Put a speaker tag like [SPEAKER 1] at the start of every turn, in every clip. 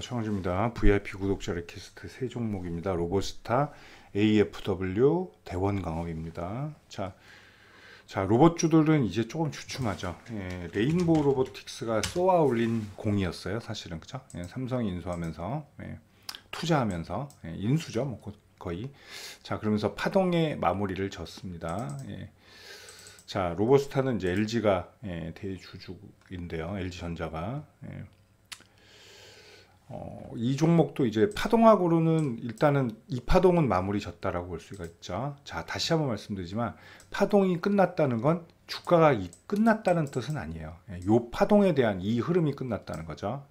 [SPEAKER 1] 최강주입니다. VIP 구독자 리퀘스트 세 종목입니다. 로보스타, AFW, 대원 강업입니다. 자, 로봇주들은 이제 조금 주춤하죠. 레인보우 로보틱스가 쏘아 올린 공이었어요. 사실은 그죠? 삼성이 인수하면서 투자하면서 인수죠. 뭐 거의. 자, 그러면서 파동의 마무리를 졌습니다. 자, 로보스타는 이제 LG가 대주주인데요. LG전자가. 이 종목도 이제 파동학으로는 일단은 이 파동은 마무리 졌다라고 볼 수가 있죠. 자, 다시 한번 말씀드리지만 파동이 끝났다는 건 주가가 끝났다는 뜻은 아니에요. 요 파동에 대한 이 흐름이 끝났다는 거죠.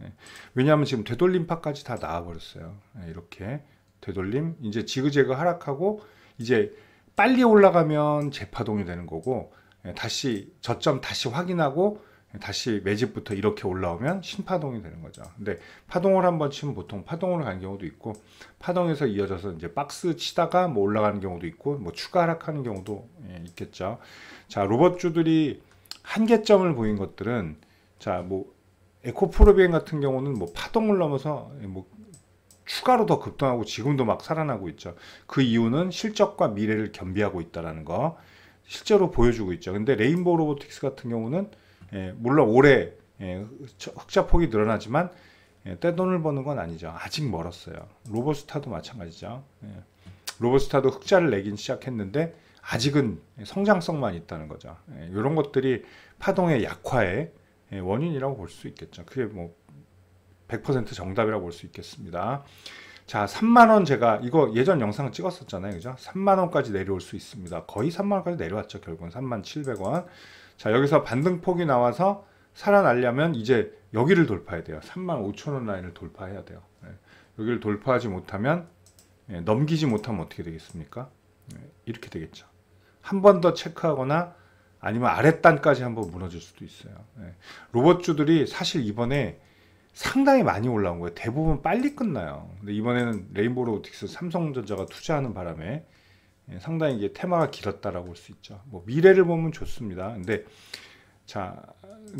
[SPEAKER 1] 왜냐하면 지금 되돌림파까지 다 나와버렸어요. 이렇게 되돌림, 이제 지그재그 하락하고 이제 빨리 올라가면 재파동이 되는 거고, 다시 저점 다시 확인하고 다시 매집부터 이렇게 올라오면 신파동이 되는 거죠. 근데 파동을 한번 치면 보통 파동으로 가는 경우도 있고, 파동에서 이어져서 이제 박스 치다가 뭐 올라가는 경우도 있고, 뭐 추가 하락하는 경우도 있겠죠. 자, 로봇주들이 한계점을 보인 것들은, 자, 뭐 에코프로비엔 같은 경우는 뭐 파동을 넘어서 뭐 추가로 더 급등하고 지금도 막 살아나고 있죠. 그 이유는 실적과 미래를 겸비하고 있다는 거 실제로 보여주고 있죠. 근데 레인보우 로보틱스 같은 경우는 물론 올해 흑자 폭이 늘어나지만 떼돈을 버는 건 아니죠. 아직 멀었어요. 로보스타도 마찬가지죠. 로보스타도 흑자를 내긴 시작했는데 아직은 성장성만 있다는 거죠. 이런 것들이 파동의 약화의 원인이라고 볼 수 있겠죠. 그게 뭐 100% 정답이라고 볼 수 있겠습니다. 자, 3만원 제가 이거 예전 영상 찍었었잖아요. 그죠? 3만원까지 내려올 수 있습니다. 거의 3만원까지 내려왔죠. 결국은 37,000원. 자, 여기서 반등폭이 나와서 살아나려면 이제 여기를 돌파해야 돼요. 35,000원 라인을 돌파해야 돼요. 여기를 돌파하지 못하면, 넘기지 못하면 어떻게 되겠습니까? 이렇게 되겠죠. 한 번 더 체크하거나 아니면 아랫단까지 한번 무너질 수도 있어요. 로봇주들이 사실 이번에 상당히 많이 올라온 거예요. 대부분 빨리 끝나요. 근데 이번에는 레인보우 로보틱스, 삼성전자가 투자하는 바람에 상당히 이게 테마가 길었다라고 볼 수 있죠. 뭐 미래를 보면 좋습니다. 근데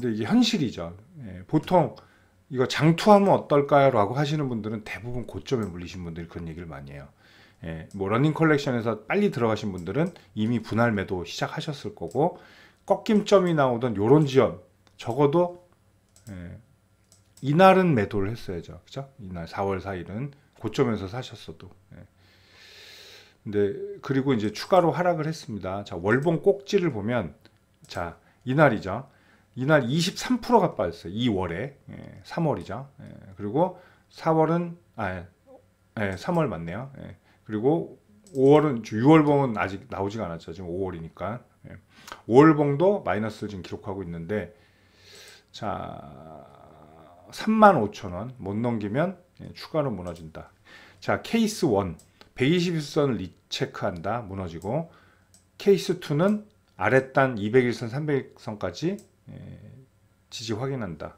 [SPEAKER 1] 이게 현실이죠. 보통 이거 장투하면 어떨까요라고 하시는 분들은 대부분 고점에 물리신 분들이 그런 얘기를 많이 해요. 뭐 러닝 컬렉션에서 빨리 들어가신 분들은 이미 분할 매도 시작하셨을 거고, 꺾임점이 나오던 요런 지연 적어도 이날은 매도를 했어야죠. 그죠? 이날 4월 4일은 고점에서 사셨어도. 근데 그리고 이제 추가로 하락을 했습니다. 자, 월봉 꼭지를 보면, 자, 이날이죠. 이날 23%가 빠졌어요. 2월에. 3월이죠. 그리고 4월은 3월 맞네요. 그리고 5월은 6월봉은 아직 나오지가 않았죠. 지금 5월이니까. 5월봉도 마이너스를 지금 기록하고 있는데, 자, 35,000원 못 넘기면 추가로 무너진다. 자, 케이스 1 121선을 리체크한다. 무너지고, 케이스 2는 아랫단 201선 300선까지 지지 확인한다.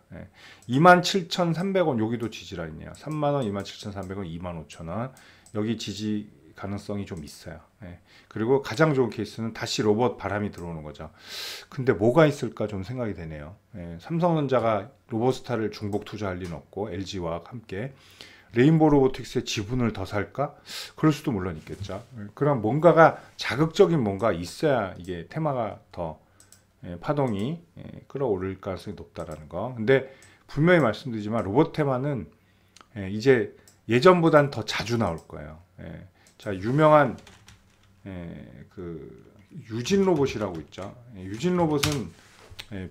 [SPEAKER 1] 27,300원 여기도 지지 라인이에요. 3만원, 27,300원, 25,000원 여기 지지 가능성이 좀 있어요. 그리고 가장 좋은 케이스는 다시 로봇 바람이 들어오는 거죠. 근데 뭐가 있을까 좀 생각이 되네요. 삼성전자가 로보스타를 중복 투자할 리는 없고, LG와 함께 레인보우 로보틱스의 지분을 더 살까? 그럴 수도 물론 있겠죠. 그럼 뭔가가 자극적인 뭔가 있어야 이게 테마가 더 파동이 끌어오를 가능성이 높다라는 거. 근데 분명히 말씀드리지만 로봇 테마는 이제 예전보단 더 자주 나올 거예요. 자, 유명한 그 유진 로봇이라고 있죠. 유진 로봇은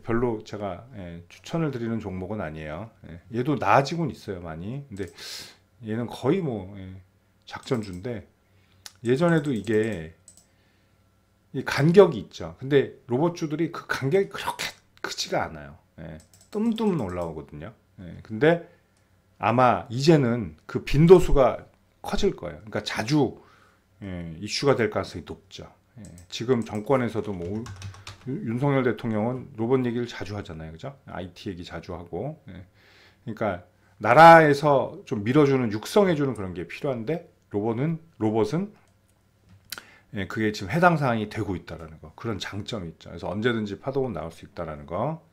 [SPEAKER 1] 별로 제가 추천을 드리는 종목은 아니에요. 얘도 나아지곤 있어요, 많이. 근데 얘는 거의 뭐 작전주인데, 예전에도 이게 이 간격이 있죠. 근데 로봇주들이 그 간격이 그렇게 크지가 않아요. 뜸뜸 올라오거든요. 근데 아마 이제는 그 빈도수가 커질 거예요. 그러니까 자주 이슈가 될 가능성이 높죠. 지금 정권에서도 뭐 윤석열 대통령은 로봇 얘기를 자주 하잖아요. 그죠? IT 얘기 자주 하고. 그러니까 나라에서 좀 밀어주는, 육성해주는 그런 게 필요한데, 로봇은 그게 지금 해당 사항이 되고 있다라는 거. 그런 장점이 있죠. 그래서 언제든지 파동은 나올 수 있다라는 거.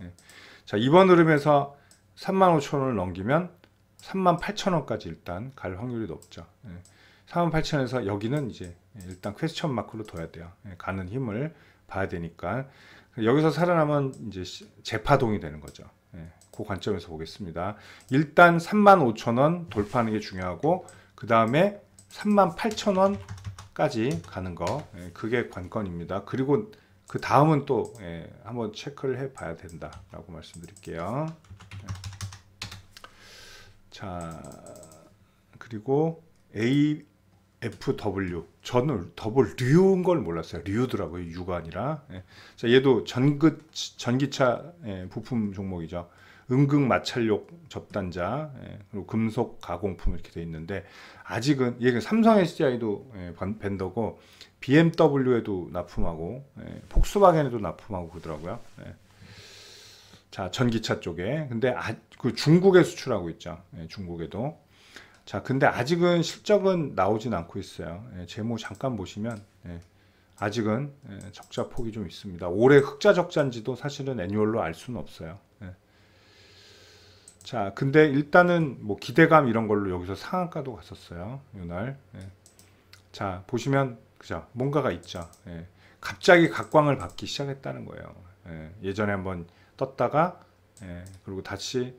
[SPEAKER 1] 자, 이번 흐름에서 35,000원을 넘기면 38,000원까지 일단 갈 확률이 높죠. 38,000원에서 여기는 이제 일단 퀘스천 마크로 둬야 돼요. 가는 힘을 봐야 되니까. 여기서 살아나면 이제 재파동이 되는 거죠. 그 관점에서 보겠습니다. 일단 35,000원 돌파하는 게 중요하고, 그 다음에 38,000원까지 가는 거, 그게 관건입니다. 그리고 그 다음은 또 한번 체크를 해 봐야 된다라고 말씀드릴게요. 자, 그리고 AFW, 저는 W인 걸 몰랐어요. 류더라고요. 유가 아니라. 자, 얘도 전기차 부품 종목이죠. 음극 마찰력 접단자, 그리고 금속 가공품 이렇게 돼 있는데, 아직은 얘가 삼성 SDI도 벤더고 BMW에도 납품하고 폭스바겐에도 납품하고 그러더라고요. 자, 전기차 쪽에. 근데 그 중국에 수출하고 있죠. 중국에도. 자, 근데 아직은 실적은 나오진 않고 있어요. 재무 잠깐 보시면 아직은 적자 폭이 좀 있습니다. 올해 흑자 적자인지도 사실은 애뉴얼로 알 수는 없어요. 자, 근데 일단은 뭐 기대감 이런 걸로 여기서 상한가도 갔었어요. 이날. 자, 보시면 그죠? 뭔가가 있죠. 갑자기 각광을 받기 시작했다는 거예요. 예전에 한번 떴다가 그리고 다시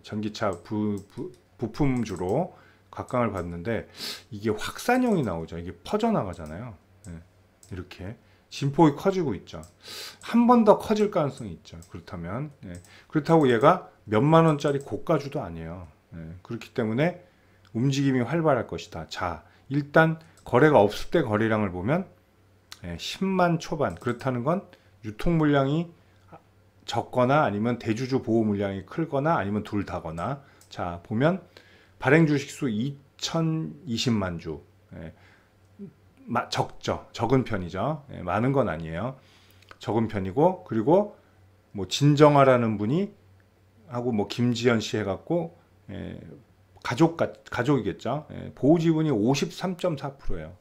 [SPEAKER 1] 전기차 부품주로 각광을 받는데, 이게 확산형이 나오죠. 이게 퍼져나가잖아요. 이렇게 진폭이 커지고 있죠. 한 번 더 커질 가능성이 있죠. 그렇다면 그렇다고 얘가 몇만 원짜리 고가주도 아니에요. 그렇기 때문에 움직임이 활발할 것이다. 자, 일단 거래가 없을 때 거래량을 보면 10만 초반. 그렇다는 건 유통 물량이 적거나 아니면 대주주 보호 물량이 크거나 아니면 둘 다거나. 자, 보면 발행 주식수 2020만 주. 적죠. 적은 편이죠. 많은 건 아니에요. 적은 편이고, 그리고 뭐 진정하라는 분이 하고 뭐 김지연 씨 해갖고 가족이겠죠. 보호 지분이 53.4%예요.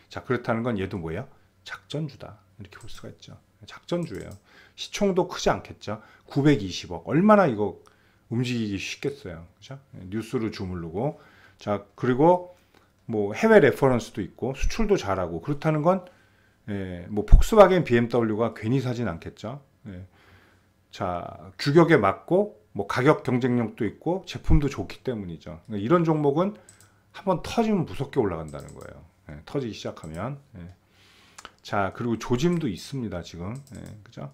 [SPEAKER 1] 자, 그렇다는 건 얘도 뭐예요? 작전주다. 이렇게 볼 수가 있죠. 작전주예요. 시총도 크지 않겠죠. 920억. 얼마나 이거 움직이기 쉽겠어요. 그죠? 뉴스로 주물르고. 자, 그리고 뭐 해외 레퍼런스도 있고 수출도 잘하고, 그렇다는 건 뭐 폭스바겐 BMW가 괜히 사진 않겠죠. 자, 규격에 맞고 뭐 가격 경쟁력도 있고 제품도 좋기 때문이죠. 이런 종목은 한번 터지면 무섭게 올라간다는 거예요. 터지기 시작하면. 자, 그리고 조짐도 있습니다. 지금. 그죠?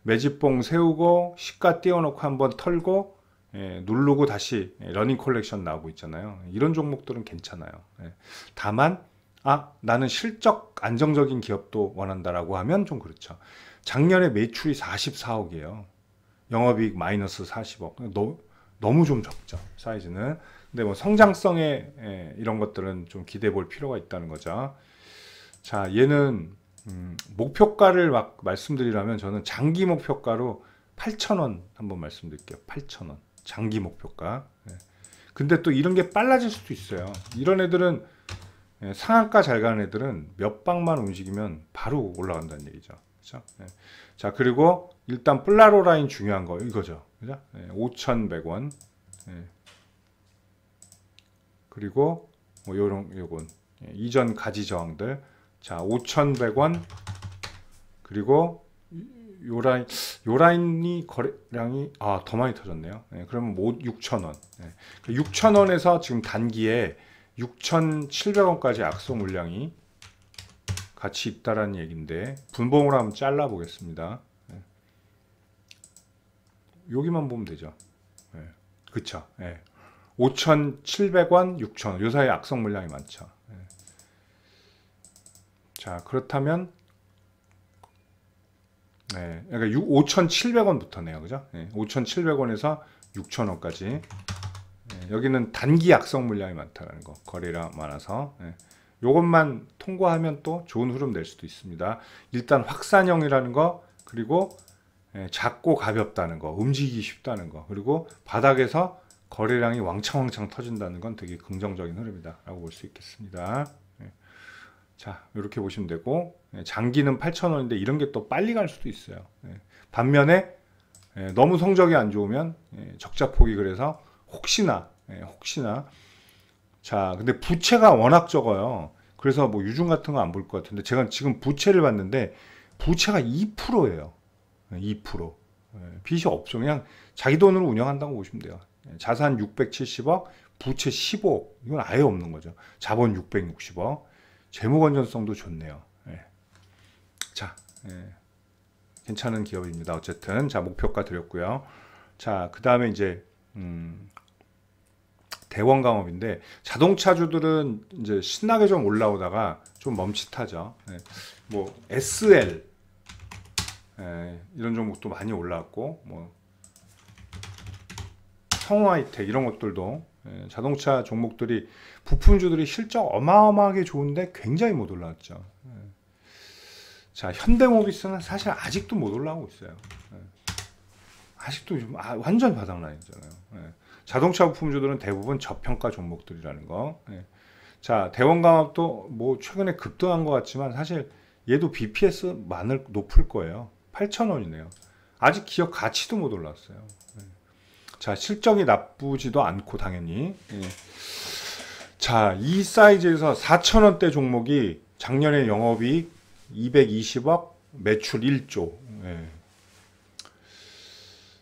[SPEAKER 1] 매집봉 세우고 시가 띄워놓고 한번 털고 누르고 다시 러닝 콜렉션 나오고 있잖아요. 이런 종목들은 괜찮아요. 다만 나는 실적 안정적인 기업도 원한다라고 하면 좀 그렇죠. 작년에 매출이 44억이에요. 영업이익 마이너스 40억. 너무 좀 적죠, 사이즈는. 근데 뭐 성장성에 이런 것들은 좀 기대해 볼 필요가 있다는 거죠. 자, 얘는 목표가를 막 말씀드리라면 저는 장기 목표가로 8,000원 한번 말씀드릴게요. 8,000원 장기 목표가. 근데 또 이런 게 빨라질 수도 있어요. 이런 애들은 상한가 잘 가는 애들은 몇 방만 움직이면 바로 올라간다는 얘기죠. 그렇죠? 자, 그리고 일단 플라로 라인 중요한 거 이거죠. 그죠? 5,100원. 그리고 뭐 요건 이전 가지 저항들. 자, 5,100원. 그리고 요 라인이 거래량이 더 많이 터졌네요. 그러면 6,000원. 6,000원에서 지금 단기에 6,700원까지 악소 물량이 같이 있다라는 얘기인데, 분봉으로 한번 잘라 보겠습니다. 여기만 보면 되죠. 그쵸? 5,700원, 6,000원. 요 사이에 악성 물량이 많죠. 자, 그렇다면 그러니까 5,700원부터네요. 그죠? 5,700원에서 6,000원까지. 여기는 단기 악성 물량이 많다는 거. 거래량 많아서. 요것만 통과하면 또 좋은 흐름 낼 수도 있습니다. 일단 확산형이라는 거, 그리고 작고 가볍다는 거, 움직이기 쉽다는 거, 그리고 바닥에서 거래량이 왕창왕창 터진다는 건 되게 긍정적인 흐름이다 라고 볼 수 있겠습니다. 자, 이렇게 보시면 되고, 장기는 8,000원인데 이런 게 또 빨리 갈 수도 있어요. 반면에 너무 성적이 안 좋으면 적자폭이 그래서 혹시나, 혹시나. 자, 근데 부채가 워낙 적어요. 그래서 뭐 유중 같은 거 안 볼 것 같은데 제가 지금 부채를 봤는데 부채가 2%예요. 2%. 빚이 없죠. 그냥 자기 돈으로 운영한다고 보시면 돼요. 자산 670억, 부채 15억. 이건 아예 없는 거죠. 자본 660억. 재무 건전성도 좋네요. 자, 괜찮은 기업입니다. 어쨌든 자, 목표가 드렸고요. 자, 그 다음에 이제 대원강업인데 자동차주들은 이제 신나게 좀 올라오다가 좀 멈칫하죠. 뭐 SL 이런 종목도 많이 올라왔고, 뭐 성화이텍 이런 것들도 자동차 종목들이 부품주들이 실적 어마어마하게 좋은데 굉장히 못 올라왔죠. 자, 현대모비스는 사실 아직도 못 올라오고 있어요. 아직도 완전 바닥라인이잖아요. 자동차 부품주들은 대부분 저평가 종목들이라는 거. 자, 대원강업도 뭐 최근에 급등한 것 같지만 사실 얘도 BPS 높을 거예요. 8,000원이네요. 아직 기업 가치도 못 올랐어요. 자, 실적이 나쁘지도 않고 당연히. 자, 이 사이즈에서 4,000원대 종목이 작년에 영업이익 220억, 매출 1조.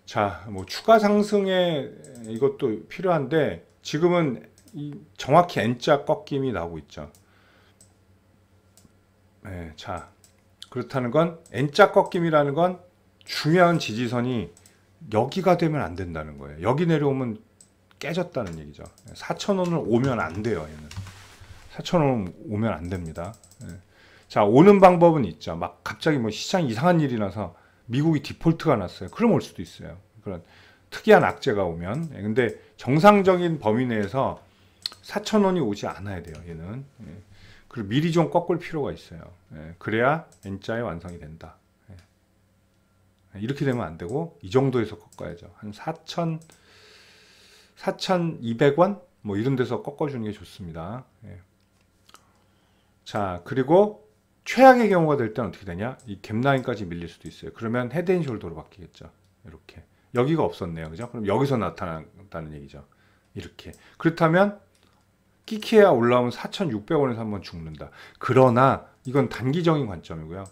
[SPEAKER 1] 자, 뭐 추가 상승에 이것도 필요한데 지금은 정확히 N자 꺾임이 나오고 있죠. 자, 그렇다는 건 N자 꺾임이라는 건 중요한 지지선이 여기가 되면 안 된다는 거예요. 여기 내려오면 깨졌다는 얘기죠. 4,000원을 오면 안 돼요. 얘는 4,000원 오면 안 됩니다. 자, 오는 방법은 있죠. 막 갑자기 뭐 시장 이상한 일이 나서 미국이 디폴트가 났어요. 그럼 올 수도 있어요. 그런 특이한 악재가 오면. 근데 정상적인 범위 내에서 4,000원이 오지 않아야 돼요. 얘는. 그리고 미리 좀 꺾을 필요가 있어요. 그래야 N자의 완성이 된다. 이렇게 되면 안 되고 이 정도에서 꺾어야죠. 한 4,200원 뭐 이런 데서 꺾어주는 게 좋습니다. 자, 그리고 최악의 경우가 될 때는 어떻게 되냐? 이 갭라인까지 밀릴 수도 있어요. 그러면 헤드앤숄더로 바뀌겠죠. 이렇게. 여기가 없었네요. 그죠? 그럼 여기서 나타났다는 얘기죠. 이렇게. 그렇다면 끼케야 올라오면 4,600원에서 한번 죽는다. 그러나 이건 단기적인 관점이고요.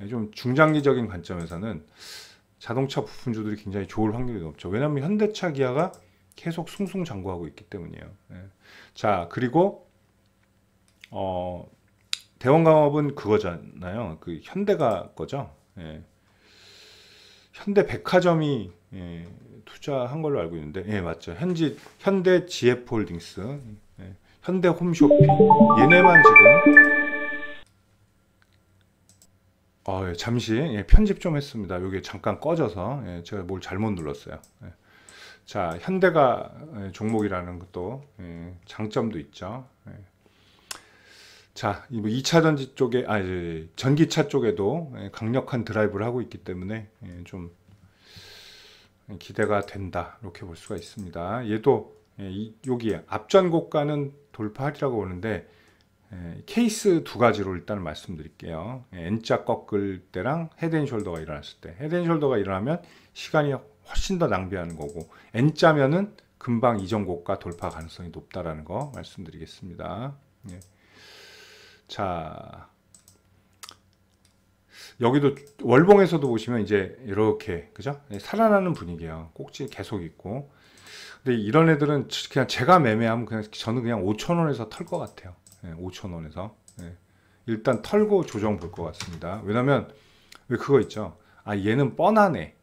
[SPEAKER 1] 좀 중장기적인 관점에서는 자동차 부품주들이 굉장히 좋을 확률이 높죠. 왜냐하면 현대차, 기아가 계속 승승장구하고 있기 때문이에요. 자, 그리고 대원강업은 그거잖아요. 그 현대가 거죠. 현대백화점이 투자한 걸로 알고 있는데, 맞죠. 현대 GF홀딩스, 현대홈쇼핑, 얘네만 지금 잠시 편집 좀 했습니다. 이게 잠깐 꺼져서 제가 뭘 잘못 눌렀어요. 자, 현대가 종목이라는 것도 장점도 있죠. 자, 2차 전지 쪽에, 전기차 쪽에도 강력한 드라이브를 하고 있기 때문에 좀 기대가 된다. 이렇게 볼 수가 있습니다. 얘도 여기 앞전 고가는 돌파하리라고 보는데 케이스 두 가지로 일단 말씀드릴게요. N자 꺾을 때랑 헤드앤숄더가 일어났을 때. 헤드앤숄더가 일어나면 시간이 훨씬 더 낭비하는 거고 N자면은 금방 이전 고가 돌파 가능성이 높다라는 거 말씀드리겠습니다. 자, 여기도 월봉에서도 보시면 이제 이렇게 그죠? 살아나는 분위기예요. 꼭지 계속 있고. 근데 이런 애들은 그냥 제가 매매하면 저는 그냥 5,000원에서 털 것 같아요. 5,000원에서 일단 털고 조정 볼 것 같습니다. 왜냐면 왜 그거 있죠? 얘는 뻔하네.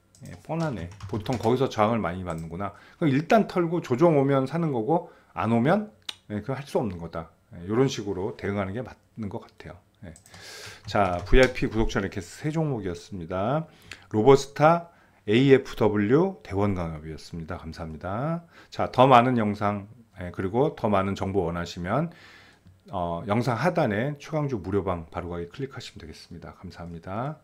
[SPEAKER 1] 뻔하네. 보통 거기서 저항을 많이 받는구나. 그럼 일단 털고 조정 오면 사는 거고 안 오면 그거 할 수 없는 거다. 이런 식으로 대응하는 게 맞는 것 같아요. 자, VIP 구독자 이렇게 세 종목이었습니다. 로버스타, AFW, 대원강업이었습니다. 감사합니다. 자, 더 많은 영상 그리고 더 많은 정보 원하시면 영상 하단에 최강주 무료방 바로가기 클릭하시면 되겠습니다. 감사합니다.